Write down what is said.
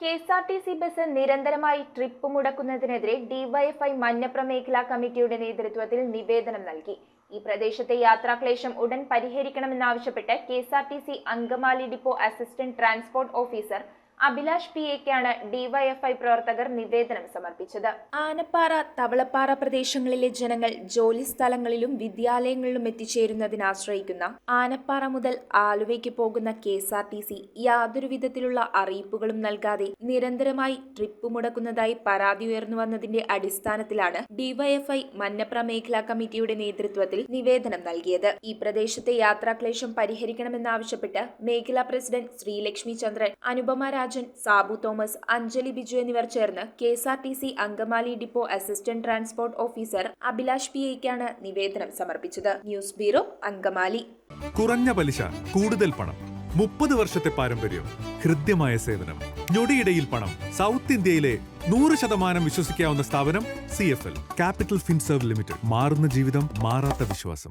KSRTC bus നിരന്തരമായി trip മുടക്കുന്നതിനെതിരെ DYFI Manjapra മേഖലാ കമ്മിറ്റിയുടെ നേതൃത്വത്തിൽ നിവേദനം നൽകി. ഈ പ്രദേശത്തെ യാത്രാക്ലേശം ഉടൻ പരിഹരിക്കണമെന്നാവശ്യപ്പെട്ട് KSRTC Angamaly depot assistant transport officer Abhilash പി.എക്കാണ് ഡിവൈഎഫ്ഐ പ്രവർത്തകർ നിവേദനം സമർപ്പിച്ചത്. ആനപ്പാറ, തവളപ്പാറ പ്രദേശങ്ങളിലെ ജനങ്ങൾ ജോലി സ്ഥലങ്ങളിലും വിദ്യാലയങ്ങളിലും എത്തിച്ചേരുന്നതിന് ആശ്രയിക്കുന്ന ആനപ്പാറ മുതൽ ആലുവയ്ക്ക് പോകുന്ന കെ.എസ്.ആർ.ടി.സി യാതൊരു വിധത്തിലുള്ള അറിയിപ്പുകളും നൽകാതെ നിരന്തരമായി ട്രിപ്പ് മുടക്കുന്നതായി പരാതി ഉയർന്നു വന്നതിന്റെ അടിസ്ഥാനത്തിലാണ് ഡിവൈഎഫ്ഐ മഞ്ഞപ്ര മേഖലാ കമ്മിറ്റിയുടെ നേതൃത്വത്തിൽ നിവേദനം നൽകിയത്. ഈ പ്രദേശത്തെ യാത്രാക്ലേശം പരിഹരിക്കണമെന്നാവശ്യപ്പെട്ട് മേഖലാ പ്രസിഡന്റ് ശ്രീലക്ഷ്മി ചന്ദ്രൻ, അനുപമ രാജൻ, സാബു തോമസ്, അഞ്ജലി ബിജു എന്നിവർ ചേർന്ന് KSRTC Angamaly depot assistant transport officer Abhilash പി.എക്കാണ് നിവേദനം സമർപ്പിച്ചത്. News bureau, Angamaly. കുറഞ്ഞ പലിശ, കൂടുതൽ പണം, 30 വർഷത്തെ പാരമ്പര്യം, ഹൃദ്യമായ സേവനം, ഞൊടിയിടയിൽ പണം. സൗത്ത് ഇന്ത്യയിലെ 100% വിശ്വസിക്കാവുന്ന സ്ഥാപനം CFL ക്യാപിറ്റൽ ഫിൻസർവ് ലിമിറ്റഡ്. മാറുന്ന ജീവിതം, മാറാത്ത വിശ്വാസം.